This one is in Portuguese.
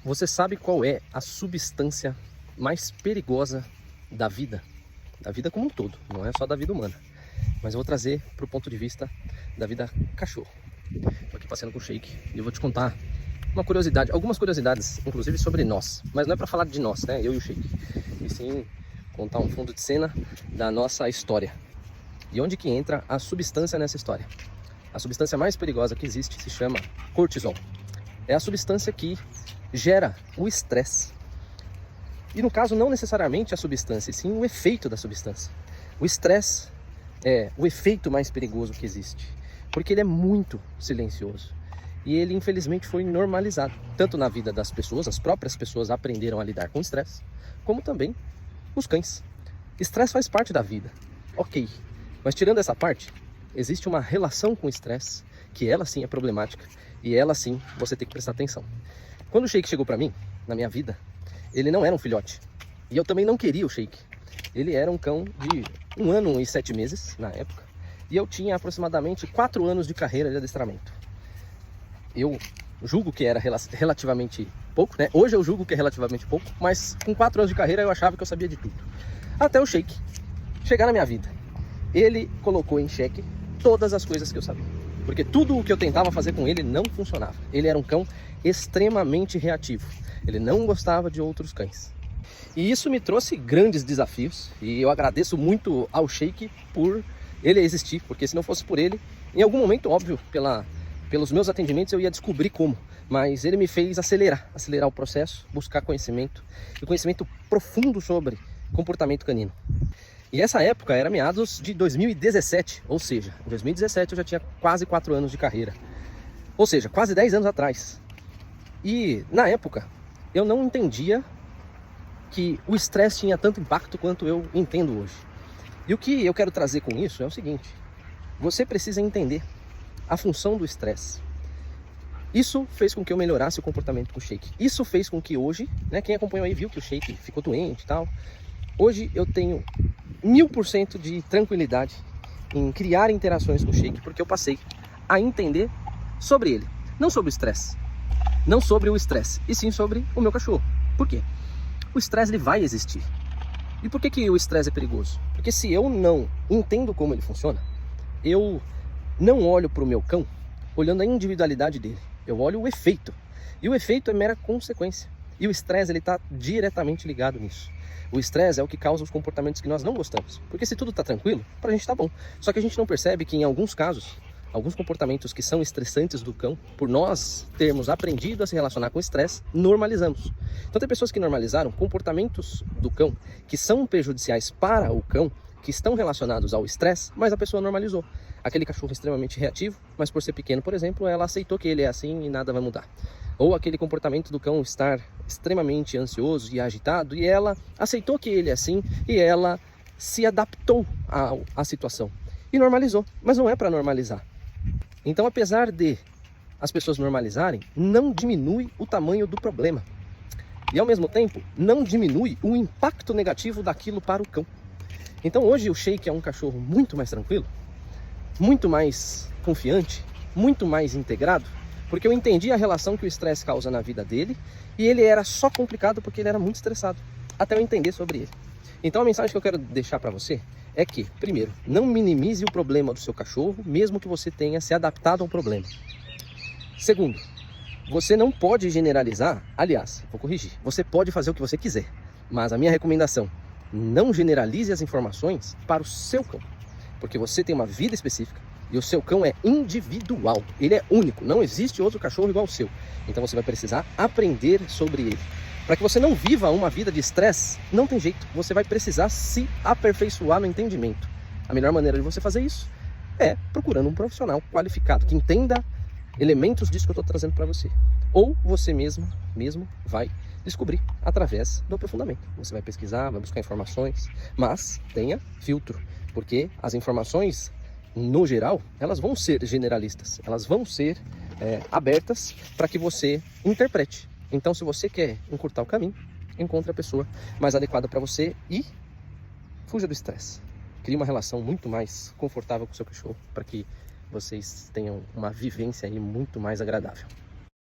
Você sabe qual é a substância mais perigosa da vida? Da vida como um todo, não é só da vida humana. Mas eu vou trazer para o ponto de vista da vida cachorro. Estou aqui passeando com o Shake e eu vou te contar uma curiosidade, algumas curiosidades, inclusive sobre nós. Mas não é para falar de nós, né? Eu e o Shake. E sim contar um fundo de cena da nossa história. E onde que entra a substância nessa história? A substância mais perigosa que existe se chama cortisol. É a substância que gera o estresse. E no caso, não necessariamente a substância, sim o efeito da substância. O estresse é o efeito mais perigoso que existe, porque ele é muito silencioso. E ele, infelizmente, foi normalizado, tanto na vida das pessoas, as próprias pessoas aprenderam a lidar com o estresse, como também os cães. Estresse faz parte da vida, ok. Mas tirando essa parte, existe uma relação com o estresse, que ela sim é problemática, e ela sim você tem que prestar atenção. Quando o Shake chegou pra mim, na minha vida, ele não era um filhote. E eu também não queria o Shake. Ele era um cão de 1 ano e 7 meses, na época. E eu tinha aproximadamente 4 anos de carreira de adestramento. Eu julgo que era relativamente pouco, né? Hoje eu julgo que é relativamente pouco, mas com 4 anos de carreira eu achava que eu sabia de tudo. Até o Shake chegar na minha vida. Ele colocou em xeque todas as coisas que eu sabia. Porque tudo o que eu tentava fazer com ele não funcionava. Ele era um cão extremamente reativo. Ele não gostava de outros cães. E isso me trouxe grandes desafios. E eu agradeço muito ao Shake por ele existir. Porque se não fosse por ele, em algum momento, óbvio, pelos meus atendimentos eu ia descobrir como. Mas ele me fez acelerar o processo, buscar conhecimento. E conhecimento profundo sobre comportamento canino. E essa época era meados de 2017, ou seja, em 2017 eu já tinha quase 4 anos de carreira. Ou seja, quase 10 anos atrás. E na época eu não entendia que o estresse tinha tanto impacto quanto eu entendo hoje. E o que eu quero trazer com isso é o seguinte: você precisa entender a função do estresse. Isso fez com que eu melhorasse o comportamento com o Shake. Isso fez com que hoje, né, quem acompanhou aí viu que o Shake ficou doente e tal. Hoje eu tenho 1000% de tranquilidade em criar interações com o Shake, porque eu passei a entender sobre ele. Não sobre o estresse. Não sobre o estresse, e sim sobre o meu cachorro. Por quê? O estresse ele vai existir. E por que o estresse é perigoso? Porque se eu não entendo como ele funciona, eu não olho para o meu cão olhando a individualidade dele. Eu olho o efeito. E o efeito é mera consequência. E o estresse está diretamente ligado nisso. O estresse é o que causa os comportamentos que nós não gostamos. Porque se tudo está tranquilo, pra gente tá bom. Só que a gente não percebe que em alguns casos, alguns comportamentos que são estressantes do cão, por nós termos aprendido a se relacionar com o estresse, normalizamos. Então tem pessoas que normalizaram comportamentos do cão que são prejudiciais para o cão, que estão relacionados ao estresse, mas a pessoa normalizou. Aquele cachorro extremamente reativo, mas por ser pequeno, por exemplo, ela aceitou que ele é assim e nada vai mudar. Ou aquele comportamento do cão estar extremamente ansioso e agitado, e ela aceitou que ele é assim, e ela se adaptou à situação. E normalizou, mas não é para normalizar. Então, apesar de as pessoas normalizarem, não diminui o tamanho do problema. E ao mesmo tempo, não diminui o impacto negativo daquilo para o cão. Então hoje o Shake é um cachorro muito mais tranquilo, muito mais confiante, muito mais integrado, porque eu entendi a relação que o estresse causa na vida dele, e ele era só complicado porque ele era muito estressado, até eu entender sobre ele. Então a mensagem que eu quero deixar para você é que, primeiro, não minimize o problema do seu cachorro, mesmo que você tenha se adaptado ao problema. Segundo, você não pode generalizar, aliás, vou corrigir, você pode fazer o que você quiser, mas a minha recomendação: não generalize as informações para o seu cão, porque você tem uma vida específica e o seu cão é individual, ele é único, não existe outro cachorro igual ao seu. Então você vai precisar aprender sobre ele. Para que você não viva uma vida de estresse, não tem jeito, você vai precisar se aperfeiçoar no entendimento. A melhor maneira de você fazer isso é procurando um profissional qualificado, que entenda elementos disso que eu estou trazendo para você. Ou você mesmo vai descobrir através do aprofundamento. Você vai pesquisar, vai buscar informações, mas tenha filtro, porque as informações, no geral, elas vão ser generalistas, elas vão ser abertas para que você interprete. Então, se você quer encurtar o caminho, encontre a pessoa mais adequada para você e fuja do estresse. Crie uma relação muito mais confortável com o seu cachorro, para que vocês tenham uma vivência aí muito mais agradável.